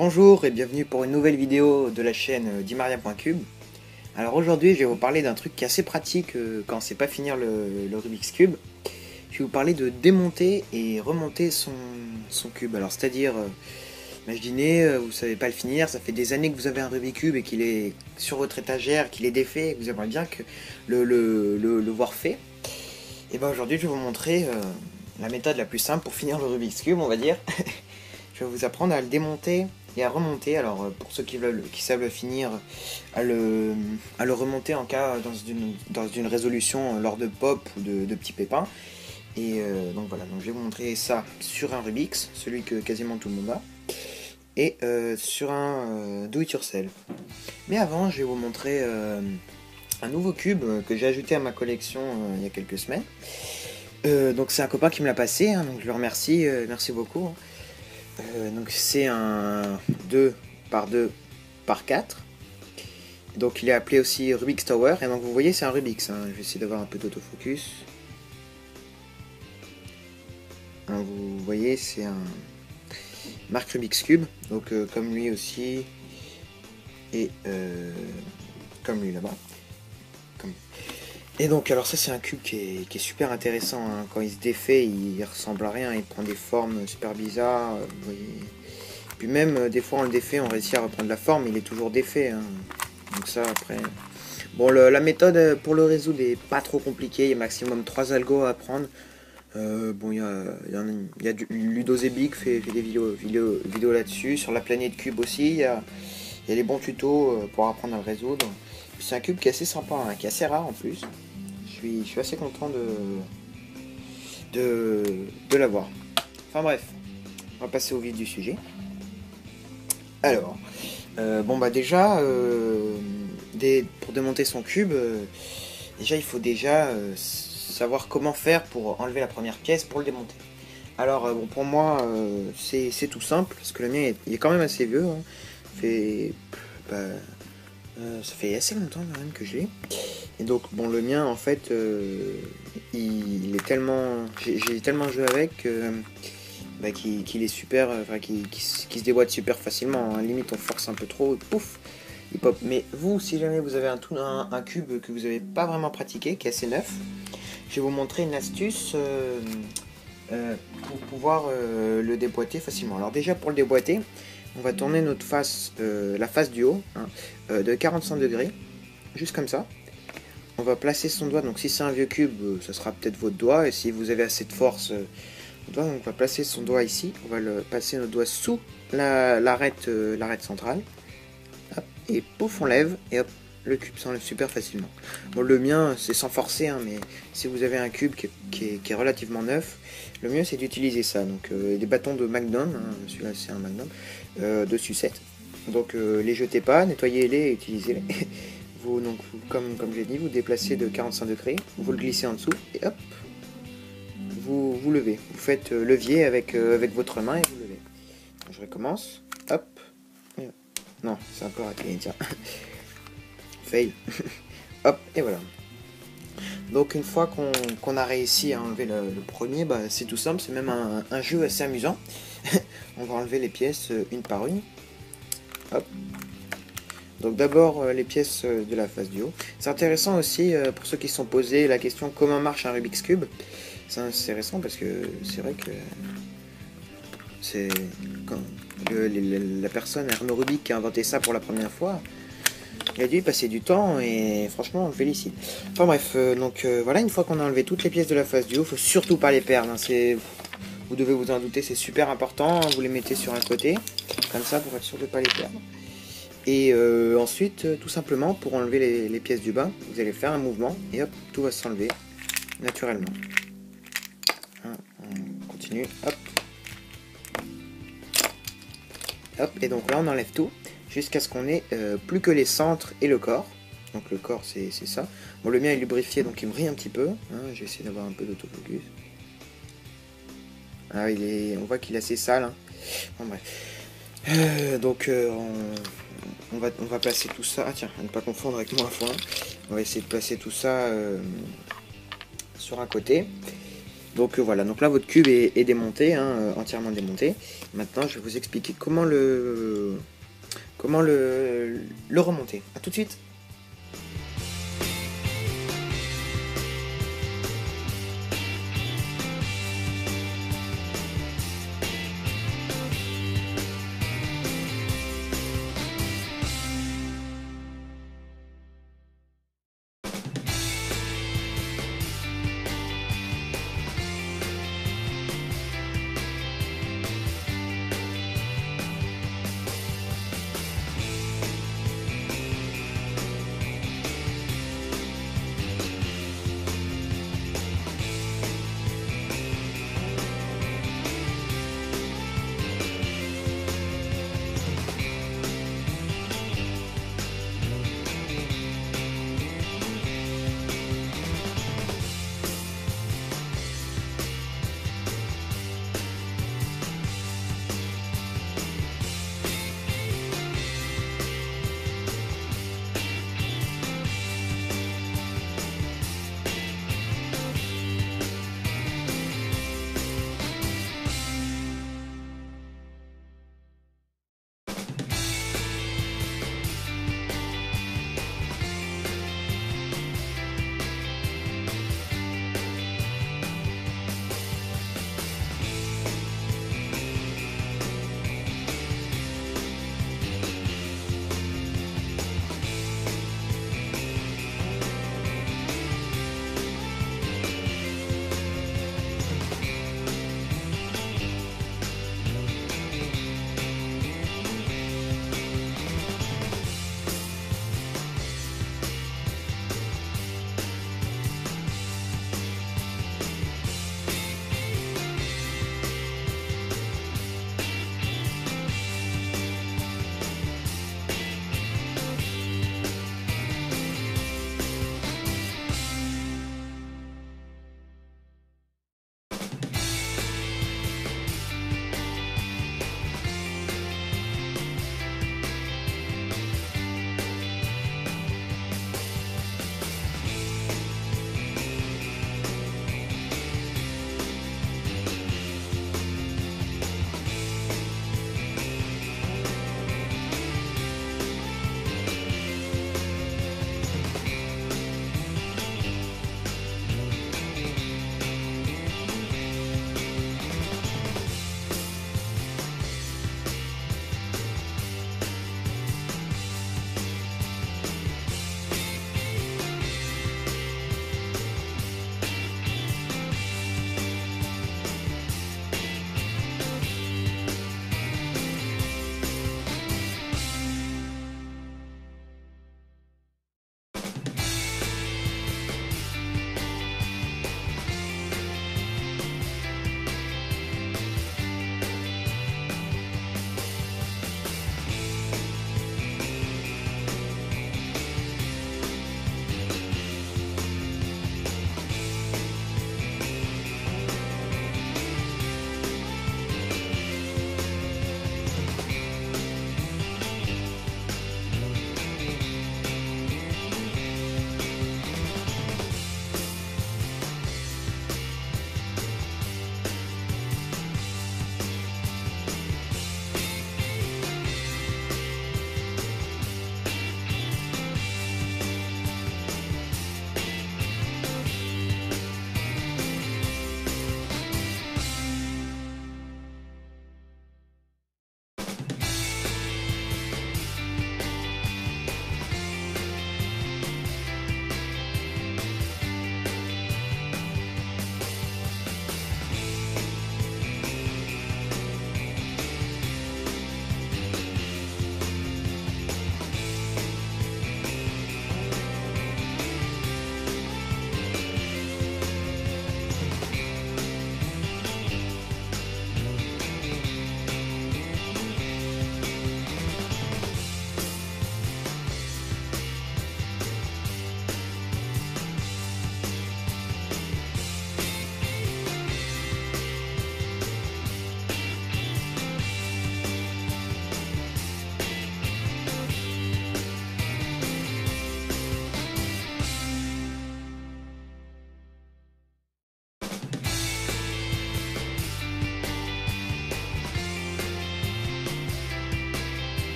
Bonjour et bienvenue pour une nouvelle vidéo de la chaîne Dimaria.cube. Alors aujourd'hui je vais vous parler d'un truc qui est assez pratique quand on ne sait pas finir le Rubik's Cube. Je vais vous parler de démonter et remonter son cube. Alors c'est-à-dire, imaginez, vous ne savez pas le finir, ça fait des années que vous avez un Rubik's Cube et qu'il est sur votre étagère, qu'il est défait et que vous aimeriez bien que le voir fait. Et bien aujourd'hui je vais vous montrer la méthode la plus simple pour finir le Rubik's Cube, on va dire. Je vais vous apprendre à le démonter et à remonter. Alors pour ceux qui savent le finir, à le remonter en cas dans une résolution lors de pop ou de petits pépins. Et donc voilà, donc je vais vous montrer ça sur un Rubik's, celui que quasiment tout le monde a, et sur un do it yourself. Mais avant, je vais vous montrer un nouveau cube que j'ai ajouté à ma collection il y a quelques semaines. Donc c'est un copain qui me l'a passé, hein, donc je le remercie, merci beaucoup. Hein. Donc c'est un 2x2x4. Donc il est appelé aussi Rubik's Tower. Et donc vous voyez c'est un Rubik's. Hein. Je vais essayer d'avoir un peu d'autofocus. Hein, vous voyez c'est un marque Rubik's Cube. Donc comme lui aussi. Et comme lui là-bas. Et donc alors ça c'est un cube qui est super intéressant, hein. Quand il se défait il ressemble à rien, il prend des formes super bizarres, vous voyez. Puis même des fois on le défait, on réussit à reprendre la forme, il est toujours défait, hein. Donc ça après... Bon la méthode pour le résoudre est pas trop compliquée, il y a maximum 3 algos à apprendre. Bon il y a du Ludozebic fait des vidéos là-dessus, sur la planète cube aussi, il y a les bons tutos pour apprendre à le résoudre. C'est un cube qui est assez sympa, hein, qui est assez rare en plus. Je suis assez content de l'avoir. Enfin bref, on va passer au vif du sujet. Alors, bon bah déjà, pour démonter son cube, déjà il faut déjà savoir comment faire pour enlever la première pièce pour le démonter. Alors bon pour moi c'est tout simple, parce que le mien il est quand même assez vieux. Hein. Ça fait assez longtemps même que je l'ai. Et donc bon le mien en fait il est tellement. J'ai tellement joué avec qu'il est super. Qu'il se déboîte super facilement. Hein. Limite on force un peu trop, pouf, il pop. Mais vous, si jamais vous avez un cube que vous n'avez pas vraiment pratiqué, qui est assez neuf, je vais vous montrer une astuce pour pouvoir le déboîter facilement. Alors déjà pour le déboîter, on va tourner notre face, la face du haut, hein, de 45 degrés, juste comme ça. On va placer son doigt, donc si c'est un vieux cube, ça sera peut-être votre doigt, et si vous avez assez de force, donc on va placer son doigt ici, on va passer notre doigt sous l'arête centrale, hop, et pouf, on lève, et hop, le cube s'enlève super facilement. Bon, le mien, c'est sans forcer, hein, mais si vous avez un cube qui est relativement neuf, le mieux c'est d'utiliser ça. Donc des bâtons de Magnum, hein, celui-là c'est un Magnum, de sucette. Donc les jetez pas, nettoyez-les et utilisez-les. Comme je l'ai dit, vous déplacez de 45 degrés, vous le glissez en dessous, et hop, vous levez. Vous faites levier avec votre main et vous levez. Donc, je recommence, hop. Non, c'est un peu raté, tiens. Fail. Hop, et voilà. Donc une fois qu'on a réussi à enlever le premier, bah, c'est tout simple, c'est même un jeu assez amusant. On va enlever les pièces une par une. Hop. Donc d'abord les pièces de la face du haut. C'est intéressant aussi pour ceux qui se sont posés la question comment marche un Rubik's Cube. C'est intéressant parce que c'est vrai que c'est quand la personne Arnaud Rubik qui a inventé ça pour la première fois. Il a dû y passer du temps et franchement on le félicite. Enfin bref, voilà, une fois qu'on a enlevé toutes les pièces de la face du haut, il faut surtout pas les perdre. Hein, vous devez vous en douter, c'est super important. Vous les mettez sur un côté, comme ça pour être sûr de ne pas les perdre. Et ensuite, tout simplement, pour enlever les pièces du bas, vous allez faire un mouvement et hop, tout va s'enlever naturellement. Hein, on continue, hop. Hop, et donc là on enlève tout. Jusqu'à ce qu'on ait plus que les centres et le corps. Donc le corps c'est ça. Bon le mien est lubrifié donc il me brille un petit peu. Hein, je vais essayer d'avoir un peu d'autofocus. Ah on voit qu'il est assez sale. Hein. Bon, bref. On va placer tout ça. Ah tiens, à ne pas confondre avec mon foin. On va essayer de placer tout ça sur un côté. Donc voilà, donc là votre cube est démonté, hein, entièrement démonté. Maintenant je vais vous expliquer comment le remonter. A tout de suite.